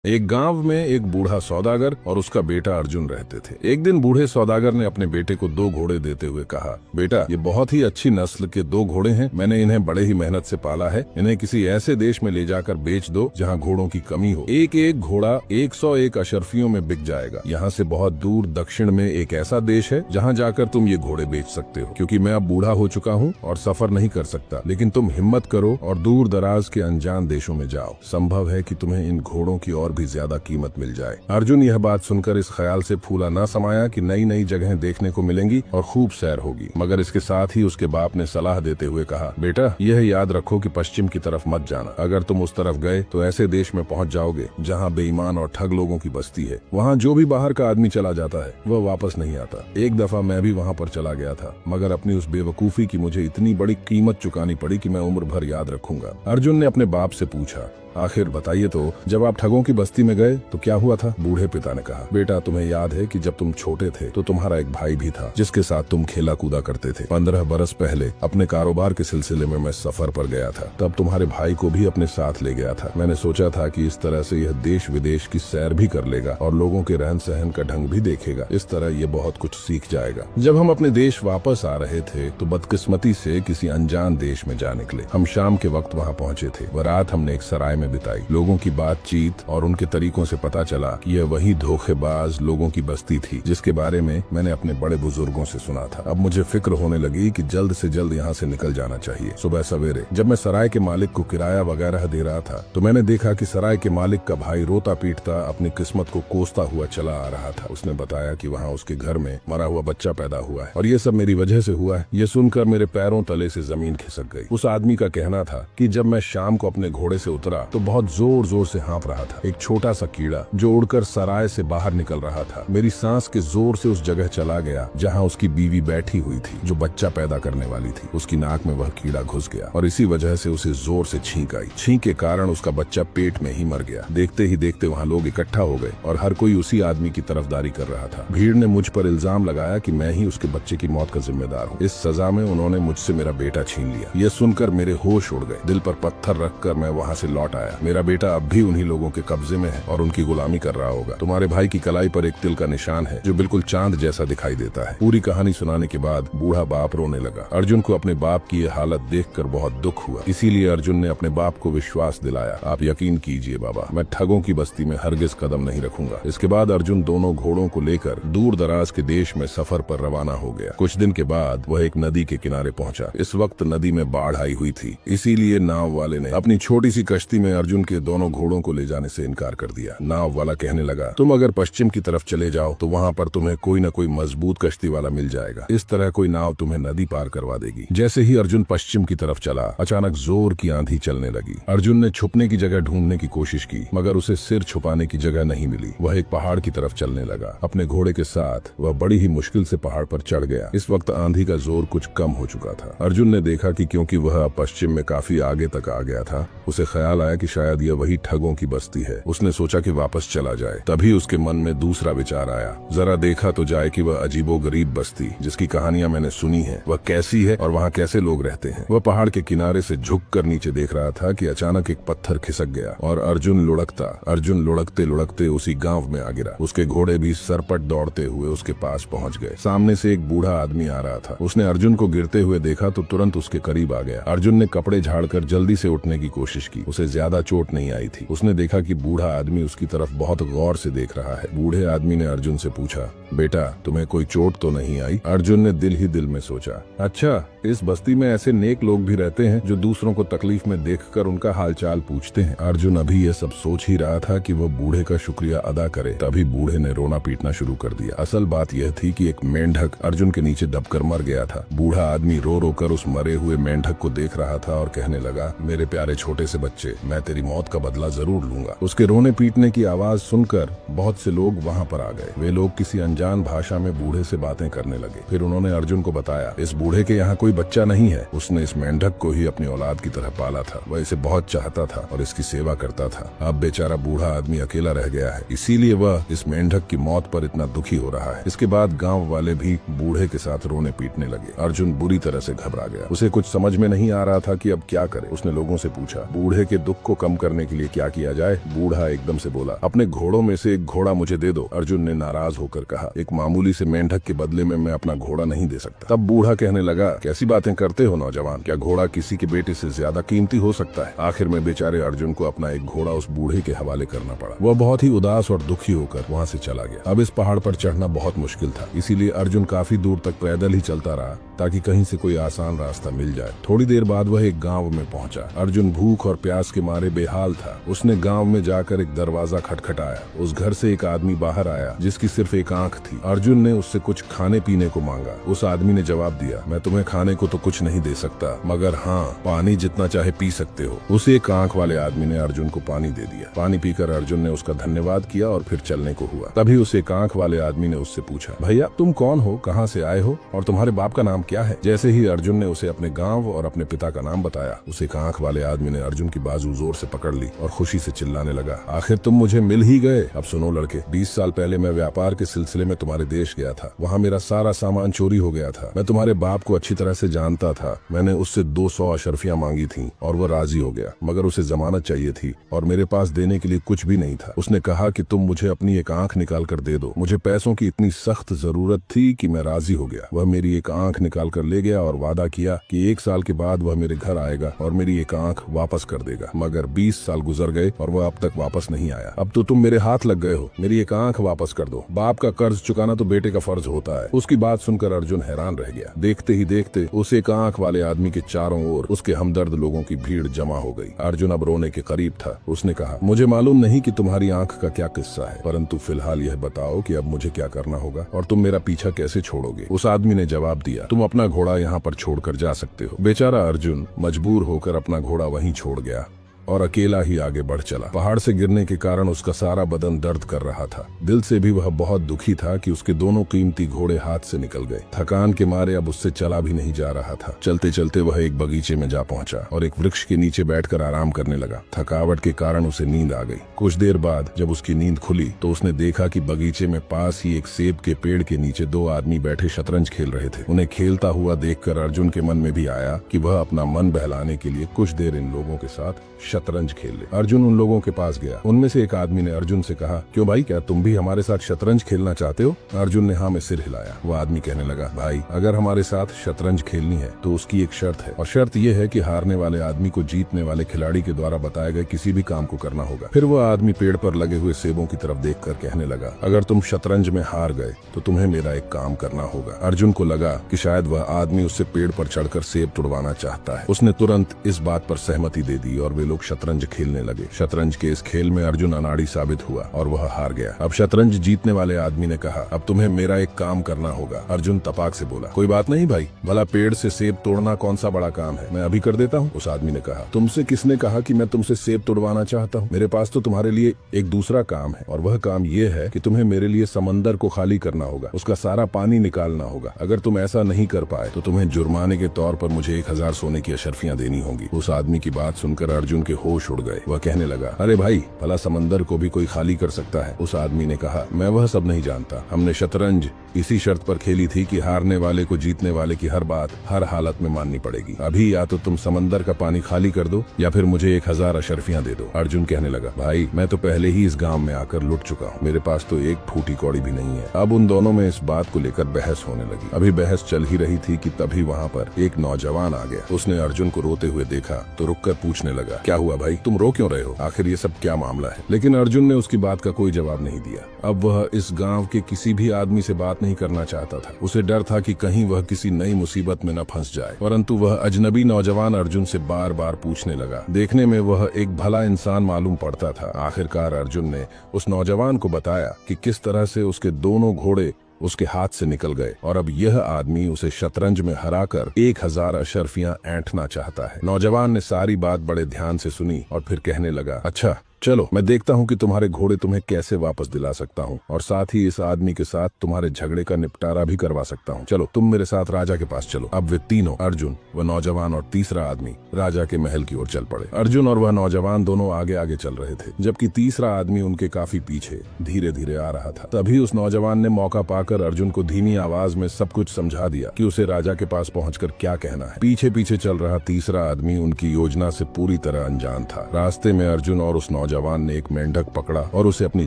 एक गांव में एक बूढ़ा सौदागर और उसका बेटा अर्जुन रहते थे। एक दिन बूढ़े सौदागर ने अपने बेटे को 2 घोड़े देते हुए कहा, बेटा ये बहुत ही अच्छी नस्ल के 2 घोड़े हैं। मैंने इन्हें बड़े ही मेहनत से पाला है। इन्हें किसी ऐसे देश में ले जाकर बेच दो जहाँ घोड़ों की कमी हो। एक एक घोड़ा 101 अशर्फियों में बिक जाएगा। यहाँ से बहुत दूर दक्षिण में एक ऐसा देश है जहाँ जाकर तुम ये घोड़े बेच सकते हो। क्योंकि मैं अब बूढ़ा हो चुका हूँ और सफर नहीं कर सकता, लेकिन तुम हिम्मत करो और दूर दराज के अनजान देशों में जाओ। संभव है कि तुम्हें इन घोड़ों की और भी ज्यादा कीमत मिल जाए। अर्जुन यह बात सुनकर इस ख्याल से फूला न समाया कि नई नई जगहें देखने को मिलेंगी और खूब सैर होगी। मगर इसके साथ ही उसके बाप ने सलाह देते हुए कहा, बेटा यह याद रखो कि पश्चिम की तरफ मत जाना। अगर तुम उस तरफ गए तो ऐसे देश में पहुंच जाओगे जहां बेईमान और ठग लोगों की बस्ती है। वहां जो भी बाहर का आदमी चला जाता है वह वापस नहीं आता। एक दफा मैं भी वहां पर चला गया था, मगर अपनी उस बेवकूफी की मुझे इतनी बड़ी कीमत चुकानी पड़ी कि मैं उम्र भर याद रखूंगा। अर्जुन ने अपने बाप से पूछा, आखिर बताइए तो, जब आप ठगों की बस्ती में गए तो क्या हुआ था? बूढ़े पिता ने कहा, बेटा तुम्हें याद है कि जब तुम छोटे थे तो तुम्हारा एक भाई भी था जिसके साथ तुम खेला कूदा करते थे। 15 बरस पहले अपने कारोबार के सिलसिले में मैं सफर पर गया था। तब तुम्हारे भाई को भी अपने साथ ले गया था। मैंने सोचा था कि इस तरह से यह देश विदेश की सैर भी कर लेगा और लोगों के रहन सहन का ढंग भी देखेगा। इस तरह ये बहुत कुछ सीख जाएगा। जब हम अपने देश वापस आ रहे थे तो बदकिस्मती से किसी अनजान देश में जा निकले। हम शाम के वक्त वहाँ पहुँचे थे। वह रात हमने एक सराय में बिताई। लोगों की बातचीत और उनके तरीकों से पता चला कि यह वही धोखेबाज लोगों की बस्ती थी जिसके बारे में मैंने अपने बड़े बुजुर्गों से सुना था। अब मुझे फिक्र होने लगी कि जल्द से जल्द यहाँ से निकल जाना चाहिए। सुबह सवेरे जब मैं सराय के मालिक को किराया वगैरह दे रहा था तो मैंने देखा कि सराय के मालिक का भाई रोता पीटता अपनी किस्मत को कोसता हुआ चला आ रहा था। उसने बताया कि वहाँ उसके घर में मरा हुआ बच्चा पैदा हुआ है और ये सब मेरी वजह से हुआ है। ये सुनकर मेरे पैरों तले से जमीन खिसक गई। उस आदमी का कहना था कि जब मैं शाम को अपने घोड़े से उतरा तो बहुत जोर जोर से हाँफ रहा था एक छोटा सा कीड़ा जो उड़कर सराय से बाहर निकल रहा था। मेरी सांस के जोर से उस जगह चला गया जहाँ उसकी बीवी बैठी हुई थी जो बच्चा पैदा करने वाली थी। उसकी नाक में वह कीड़ा घुस गया और इसी वजह से उसे जोर से छींक आई। छींक के कारण उसका बच्चा पेट में ही मर गया। देखते ही देखते वहाँ लोग इकट्ठा हो गए और हर कोई उसी आदमी की तरफदारी कर रहा था। भीड़ ने मुझ पर इल्जाम लगाया कि मैं ही उसके बच्चे की मौत का जिम्मेदार हूँ। इस सजा में उन्होंने मुझसे मेरा बेटा छीन लिया। यह सुनकर मेरे होश उड़ गए। दिल पर पत्थर रखकर मैं वहाँ से लौट आया। मेरा बेटा अब भी उन्हीं लोगों के कब्जे में है और उनकी गुलामी कर रहा होगा। तुम्हारे भाई की कलाई पर एक तिल का निशान है जो बिल्कुल चांद जैसा दिखाई देता है। पूरी कहानी सुनाने के बाद बूढ़ा बाप रोने लगा। अर्जुन को अपने बाप की यह हालत देखकर बहुत दुख हुआ। इसीलिए अर्जुन ने अपने बाप को विश्वास दिलाया, आप यकीन कीजिए बाबा, मैं ठगों की बस्ती में हरगिज कदम नहीं रखूंगा। इसके बाद अर्जुन दोनों घोड़ों को लेकर दूर दराज के देश में सफर पर रवाना हो गया। कुछ दिन के बाद वह एक नदी के किनारे पहुंचा। इस वक्त नदी में बाढ़ आई हुई थी, इसीलिए नाव वाले ने अपनी छोटी सी कश्ती में अर्जुन के दोनों घोड़ों को ले जाने से इनकार कर दिया। नाव वाला कहने लगा, तुम अगर पश्चिम की तरफ चले जाओ तो वहाँ पर तुम्हें कोई न कोई मजबूत कश्ती वाला मिल जाएगा। इस तरह कोई नाव तुम्हें नदी पार करवा देगी। जैसे ही अर्जुन पश्चिम की तरफ चला, अचानक जोर की आंधी चलने लगी। अर्जुन ने छुपने की जगह ढूंढने की कोशिश की, मगर उसे सिर छुपाने की जगह नहीं मिली। वह एक पहाड़ की तरफ चलने लगा। अपने घोड़े के साथ वह बड़ी ही मुश्किल से पहाड़ पर चढ़ गया। इस वक्त आंधी का जोर कुछ कम हो चुका था। अर्जुन ने देखा कि क्योंकि वह पश्चिम में काफी आगे तक आ गया था, उसे ख्याल आया कि शायद यह वही ठगों की बस्ती है। उसने सोचा कि वापस चला जाए। तभी उसके मन में दूसरा विचार आया, जरा देखा तो जाए कि वह अजीबो गरीब बस्ती जिसकी कहानियां मैंने सुनी है वह कैसी है और वहाँ कैसे लोग रहते हैं। वह पहाड़ के किनारे से झुककर नीचे देख रहा था कि अचानक एक पत्थर खिसक गया और अर्जुन लुढ़कते लुढ़कते उसी गांव में आ गिरा। उसके घोड़े भी सरपट दौड़ते हुए उसके पास पहुंच गए। सामने से एक बूढ़ा आदमी आ रहा था। उसने अर्जुन को गिरते हुए देखा तो तुरंत उसके करीब आ गया। अर्जुन ने कपड़े झाड़कर जल्दी से उठने की कोशिश की। उसे ज्यादा चोट नहीं आई थी। उसने देखा कि बूढ़ा आदमी उसकी तरफ बहुत गौर से देख रहा है। बूढ़े आदमी ने अर्जुन से पूछा, बेटा तुम्हें कोई चोट तो नहीं आई? अर्जुन ने दिल ही दिल में सोचा, अच्छा इस बस्ती में ऐसे नेक लोग भी रहते हैं जो दूसरों को तकलीफ में देखकर उनका हालचाल पूछते हैं। अर्जुन अभी ये सब सोच ही रहा था कि वह बूढ़े का शुक्रिया अदा करे, तभी बूढ़े ने रोना पीटना शुरू कर दिया। असल बात यह थी कि एक मेंढक अर्जुन के नीचे दबकर मर गया था। बूढ़ा आदमी रो रो कर उस मरे हुए मेंढक को देख रहा था और कहने लगा, मेरे प्यारे छोटे से बच्चे, मैं तेरी मौत का बदला जरूर लूंगा। उसके रोने पीटने की आवाज सुनकर बहुत से लोग वहाँ पर आ गए। वे लोग किसी अनजान भाषा में बूढ़े से बातें करने लगे। फिर उन्होंने अर्जुन को बताया, इस बूढ़े के यहाँ कोई बच्चा नहीं है, उसने इस मेंढक को ही अपनी औलाद की तरह पाला था। वह इसे बहुत चाहता था और इसकी सेवा करता था। अब बेचारा बूढ़ा आदमी अकेला रह गया है, इसीलिए वह इस मेंढक की मौत पर इतना दुखी हो रहा है। इसके बाद गाँव वाले भी बूढ़े के साथ रोने पीटने लगे। अर्जुन बुरी तरह से घबरा गया। उसे कुछ समझ में नहीं आ रहा था कि अब क्या करे। उसने लोगों से पूछा, बूढ़े के दुख को कम करने के लिए क्या किया जाए? बूढ़ा एकदम से बोला, अपने घोड़ों में से एक घोड़ा मुझे दे दो। अर्जुन ने नाराज होकर कहा, एक मामूली से मेंढक के बदले में मैं अपना घोड़ा नहीं दे सकता। तब बूढ़ा कहने लगा, कैसी बातें करते हो नौजवान, क्या घोड़ा किसी के बेटे से ज्यादा कीमती हो सकता है? आखिर में बेचारे अर्जुन को अपना एक घोड़ा उस बूढ़े के हवाले करना पड़ा। वह बहुत ही उदास और दुखी होकर वहाँ से चला गया। अब इस पहाड़ पर चढ़ना बहुत मुश्किल था, इसीलिए अर्जुन काफी दूर तक पैदल ही चलता रहा ताकि कहीं से कोई आसान रास्ता मिल जाए। थोड़ी देर बाद वह एक गांव में पहुंचा। अर्जुन भूख और प्यास के मारे बेहाल था। उसने गांव में जाकर एक दरवाजा खटखटाया। उस घर से एक आदमी बाहर आया जिसकी सिर्फ एक आंख थी। अर्जुन ने उससे कुछ खाने पीने को मांगा। उस आदमी ने जवाब दिया, मैं तुम्हें खाने को तो कुछ नहीं दे सकता, मगर हाँ, पानी जितना चाहे पी सकते हो। उस एक आंख वाले आदमी ने अर्जुन को पानी दे दिया। पानी पीकर अर्जुन ने उसका धन्यवाद किया और फिर चलने को हुआ। तभी उस एक आंख वाले आदमी ने उससे पूछा, भैया तुम कौन हो, कहाँ से आए हो और तुम्हारे बाप का नाम क्या है? जैसे ही अर्जुन ने उसे अपने गांव और अपने पिता का नाम बताया, उस एक आंख वाले आदमी ने अर्जुन की बाजू जोर से पकड़ ली और खुशी से चिल्लाने लगा, आखिर तुम मुझे मिल ही गए। अब सुनो लड़के, 20 साल पहले मैं व्यापार के सिलसिले में तुम्हारे देश गया था। वहाँ मेरा सारा सामान चोरी हो गया था। मैं तुम्हारे बाप को अच्छी तरह से जानता था। मैंने उससे 200 अशर्फियां मांगी थी और वो राजी हो गया, मगर उसे जमानत चाहिए थी और मेरे पास देने के लिए कुछ भी नहीं था। उसने कहा कि तुम मुझे अपनी एक आंख निकाल कर दे दो। मुझे पैसों की इतनी सख्त जरूरत थी कि मैं राजी हो गया। वह मेरी एक आंख निकाल कर ले गया और वादा किया कि 1 साल के बाद वह मेरे घर आएगा और मेरी एक आंख वापस कर देगा। मगर 20 साल गुजर गए और वह अब तक वापस नहीं आया। अब तो तुम मेरे हाथ लग गए हो, मेरी एक आंख वापस कर दो। बाप का कर्ज चुकाना तो बेटे का फर्ज होता है। उसकी बात सुनकर अर्जुन हैरान रह गया। देखते ही देखते उस एक आंख वाले आदमी के चारों ओर उसके हमदर्द लोगों की भीड़ जमा हो गई। अर्जुन अब रोने के करीब था। उसने कहा, मुझे मालूम नहीं कि तुम्हारी आंख का क्या किस्सा है, परंतु फिलहाल यह बताओ कि अब मुझे क्या करना होगा और तुम मेरा पीछा कैसे छोड़ोगे? उस आदमी ने जवाब दिया, तुम अपना घोड़ा यहाँ पर छोड़कर जा सकते हो। बेचारा अर्जुन मजबूर होकर अपना घोड़ा वहीं छोड़ गया और अकेला ही आगे बढ़ चला। पहाड़ से गिरने के कारण उसका सारा बदन दर्द कर रहा था। दिल से भी वह बहुत दुखी था कि उसके दोनों कीमती घोड़े हाथ से निकल गए। थकान के मारे अब उससे चला भी नहीं जा रहा था। चलते चलते वह एक बगीचे में जा पहुंचा और एक वृक्ष के नीचे बैठकर आराम करने लगा। थकावट के कारण उसे नींद आ गई। कुछ देर बाद जब उसकी नींद खुली तो उसने देखा कि बगीचे में पास ही एक सेब के पेड़ के नीचे 2 आदमी बैठे शतरंज खेल रहे थे। उन्हें खेलता हुआ देखकर अर्जुन के मन में भी आया कि वह अपना मन बहलाने के लिए कुछ देर इन लोगों के साथ शतरंज खेल ले। अर्जुन उन लोगों के पास गया। उनमें से एक आदमी ने अर्जुन से कहा, क्यों भाई, क्या तुम भी हमारे साथ शतरंज खेलना चाहते हो? अर्जुन ने हाँ में सिर हिलाया। वह आदमी कहने लगा, भाई अगर हमारे साथ शतरंज खेलनी है तो उसकी एक शर्त है, और शर्त यह है कि हारने वाले आदमी को जीतने वाले खिलाड़ी के द्वारा बताए गए किसी भी काम को करना होगा। फिर वह आदमी पेड़ पर लगे हुए सेबों की तरफ देखकर कहने लगा, अगर तुम शतरंज में हार गए तो तुम्हें मेरा एक काम करना होगा। अर्जुन को लगा कि शायद वह आदमी उससे पेड़ पर चढ़कर सेब तुड़वाना चाहता है। उसने तुरंत इस बात पर सहमति दे दी और वे लोग शतरंज खेलने लगे। शतरंज के इस खेल में अर्जुन अनाड़ी साबित हुआ और वह हार गया। अब शतरंज जीतने वाले आदमी ने कहा, अब तुम्हें मेरा एक काम करना होगा। अर्जुन तपाक से बोला, कोई बात नहीं भाई, भला पेड़ से सेब तोड़ना कौन सा बड़ा काम है, मैं अभी कर देता हूँ। उस आदमी ने कहा, तुमसे किसने कहा कि मैं तुमसे सेब तोड़वाना चाहता हूँ? मेरे पास तो तुम्हारे लिए एक दूसरा काम है, और वह काम ये है कि तुम्हें मेरे लिए समंदर को खाली करना होगा, उसका सारा पानी निकालना होगा। अगर तुम ऐसा नहीं कर पाए तो तुम्हें जुर्माने के तौर पर मुझे 1000 सोने की अशर्फियां देनी होंगी। उस आदमी की बात सुनकर अर्जुन के होश उड़ गए। वह कहने लगा, अरे भाई, भला समंदर को भी कोई खाली कर सकता है? उस आदमी ने कहा, मैं वह सब नहीं जानता। हमने शतरंज इसी शर्त पर खेली थी कि हारने वाले को जीतने वाले की हर बात हर हालत में माननी पड़ेगी। अभी या तो तुम समंदर का पानी खाली कर दो या फिर मुझे 1000 अशर्फियां दे दो। अर्जुन कहने लगा, भाई मैं तो पहले ही इस गांव में आकर लुट चुका हूँ, मेरे पास तो एक फूटी कौड़ी भी नहीं है। अब उन दोनों में इस बात को लेकर बहस होने लगी। अभी बहस चल ही रही थी कि तभी वहाँ पर एक नौजवान आ गया। उसने अर्जुन को रोते हुए देखा तो रुककर पूछने लगा, क्या हुआ भाई, तुम रो क्यों रहे हो? आखिर ये सब क्या मामला है? लेकिन अर्जुन ने उसकी बात का कोई जवाब नहीं दिया। अब वह इस गांव के किसी भी आदमी से बात नहीं करना चाहता था। उसे डर था कि कहीं वह किसी नई मुसीबत में न फंस जाए। परंतु वह अजनबी नौजवान अर्जुन से बार बार पूछने लगा। देखने में वह एक भला इंसान मालूम पड़ता था। आखिरकार अर्जुन ने उस नौजवान को बताया कि किस तरह से उसके दोनों घोड़े उसके हाथ से निकल गए और अब यह आदमी उसे शतरंज में हराकर 1000 अशर्फियां ऐंठना चाहता है। नौजवान ने सारी बात बड़े ध्यान से सुनी और फिर कहने लगा, अच्छा चलो मैं देखता हूँ कि तुम्हारे घोड़े तुम्हें कैसे वापस दिला सकता हूँ, और साथ ही इस आदमी के साथ तुम्हारे झगड़े का निपटारा भी करवा सकता हूँ। चलो तुम मेरे साथ राजा के पास चलो। अब वे तीनों, अर्जुन, वह नौजवान और तीसरा आदमी, राजा के महल की ओर चल पड़े। अर्जुन और वह नौजवान दोनों आगे आगे चल रहे थे, जबकि तीसरा आदमी उनके काफी पीछे धीरे धीरे आ रहा था। तभी उस नौजवान ने मौका पाकर अर्जुन को धीमी आवाज में सब कुछ समझा दिया कि उसे राजा के पास पहुंचकर क्या कहना है। पीछे पीछे चल रहा तीसरा आदमी उनकी योजना से पूरी तरह अनजान था। रास्ते में अर्जुन और उस नौजवान ने एक मेंढक पकड़ा और उसे अपनी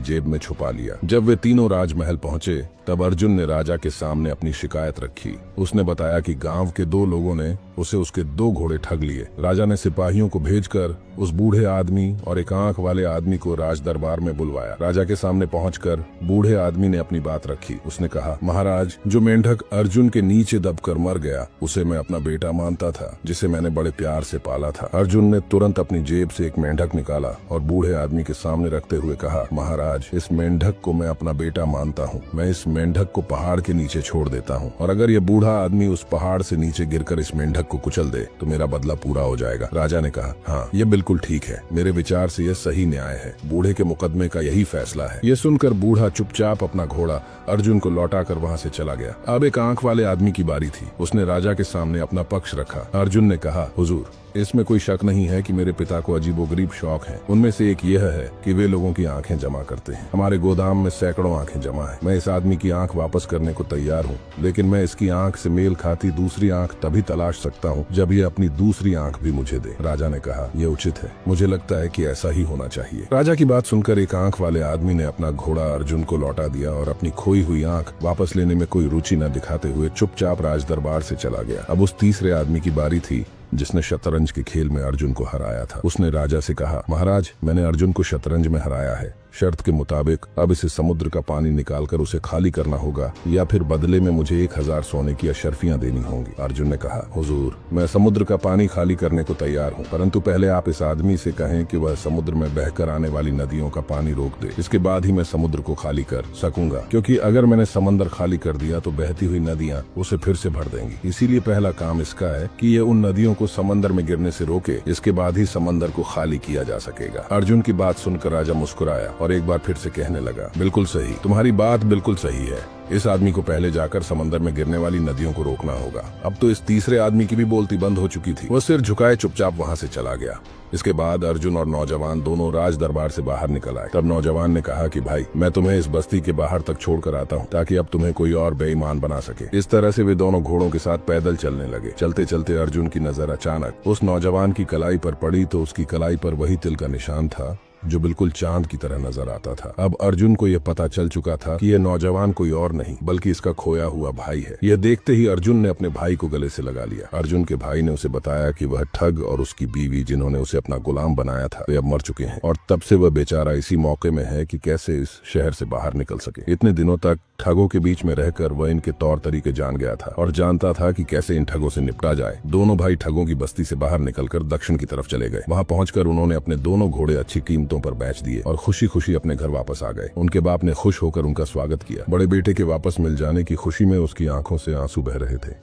जेब में छुपा लिया। जब वे तीनों राजमहल पहुंचे तब अर्जुन ने राजा के सामने अपनी शिकायत रखी। उसने बताया कि गांव के 2 लोगों ने उसे उसके 2 घोड़े ठग लिए। राजा ने सिपाहियों को भेजकर उस बूढ़े आदमी और एक आंख वाले आदमी को राज दरबार में बुलवाया। राजा के सामने पहुंचकर बूढ़े आदमी ने अपनी बात रखी। उसने कहा, महाराज, जो मेंढक अर्जुन के नीचे दबकर मर गया उसे मैं अपना बेटा मानता था, जिसे मैंने बड़े प्यार से पाला था। अर्जुन ने तुरंत अपनी जेब से एक मेंढक निकाला और बूढ़े आदमी के सामने रखते हुए कहा, महाराज, इस मेंढक को मैं अपना बेटा मानता हूँ। मैं इस मेंढक को पहाड़ के नीचे छोड़ देता हूँ, और अगर ये बूढ़ा आदमी उस पहाड़ से नीचे गिरकर इस मेंढक को कुचल दे तो मेरा बदला पूरा हो जाएगा। राजा ने कहा, हाँ, ये बिल्कुल ठीक है। मेरे विचार से यह सही न्याय है। बूढ़े के मुकदमे का यही फैसला है। ये सुनकर बूढ़ा चुपचाप अपना घोड़ा अर्जुन को लौटाकर वहाँ से चला गया। अब एक आंख वाले आदमी की बारी थी। उसने राजा के सामने अपना पक्ष रखा। अर्जुन ने कहा, हुजूर, इसमें कोई शक नहीं है कि मेरे पिता को अजीबोगरीब शौक है। उनमें से एक यह है कि वे लोगों की आंखें जमा करते हैं। हमारे गोदाम में सैकड़ों आंखें जमा है। मैं इस आदमी की आंख वापस करने को तैयार हूँ, लेकिन मैं इसकी आंख से मेल खाती दूसरी आंख तभी तलाश सकता हूँ जब ये अपनी दूसरी आंख भी मुझे दे। राजा ने कहा, यह उचित है। मुझे लगता है कि ऐसा ही होना चाहिए। राजा की बात सुनकर एक आंख वाले आदमी ने अपना घोड़ा अर्जुन को लौटा दिया और अपनी खोई हुई आंख वापस लेने में कोई रुचि न दिखाते हुए चुपचाप राज दरबार से चला गया। अब उस तीसरे आदमी की बारी थी जिसने शतरंज के खेल में अर्जुन को हराया था। उसने राजा से कहा, महाराज, मैंने अर्जुन को शतरंज में हराया है। शर्त के मुताबिक अब इसे समुद्र का पानी निकालकर उसे खाली करना होगा, या फिर बदले में मुझे 1000 सोने की अशर्फियां देनी होंगी। अर्जुन ने कहा, हुजूर, मैं समुद्र का पानी खाली करने को तैयार हूँ, परंतु पहले आप इस आदमी से कहें कि वह समुद्र में बहकर आने वाली नदियों का पानी रोक दे। इसके बाद ही मैं समुद्र को खाली कर सकूंगा, क्योंकि अगर मैंने समंदर खाली कर दिया तो बहती हुई नदियाँ उसे फिर से भर देंगी। इसीलिए पहला काम इसका है कि ये उन नदियों को समंदर में गिरने से रोके। इसके बाद ही समंदर को खाली किया जा सकेगा। अर्जुन की बात सुनकर राजा मुस्कुराया और एक बार फिर से कहने लगा, बिल्कुल सही, तुम्हारी बात बिल्कुल सही है। इस आदमी को पहले जाकर समंदर में गिरने वाली नदियों को रोकना होगा। अब तो इस तीसरे आदमी की भी बोलती बंद हो चुकी थी। वो सिर झुकाए चुपचाप वहाँ से चला गया। इसके बाद अर्जुन और नौजवान दोनों राज दरबार से बाहर निकल आए। तब नौजवान ने कहा कि भाई, मैं तुम्हें इस बस्ती के बाहर तक छोड़कर आता हूँ, ताकि अब तुम्हें कोई और बेईमान बना सके। इस तरह से वे दोनों घोड़ों के साथ पैदल चलने लगे। चलते चलते अर्जुन की नजर अचानक उस नौजवान की कलाई पर पड़ी, तो उसकी कलाई पर वही तिल का निशान था जो बिल्कुल चांद की तरह नजर आता था। अब अर्जुन को यह पता चल चुका था कि यह नौजवान कोई और नहीं बल्कि इसका खोया हुआ भाई है। यह देखते ही अर्जुन ने अपने भाई को गले से लगा लिया। अर्जुन के भाई ने उसे बताया कि वह ठग और उसकी बीवी, जिन्होंने उसे अपना गुलाम बनाया था, वे अब मर चुके हैं, और तब से वह बेचारा इसी मौके में है कि कैसे इस शहर से बाहर निकल सके। इतने दिनों तक ठगों के बीच में रहकर वह इनके तौर तरीके जान गया था और जानता था कि कैसे इन ठगों से निपटा जाए। दोनों भाई ठगों की बस्ती से बाहर निकलकर दक्षिण की तरफ चले गए। वहां पहुंचकर उन्होंने अपने दोनों घोड़े अच्छी कीमतों पर बेच दिए और खुशी खुशी अपने घर वापस आ गए। उनके बाप ने खुश होकर उनका स्वागत किया। बड़े बेटे के वापस मिल जाने की खुशी में उसकी आंखों से आंसू बह रहे थे।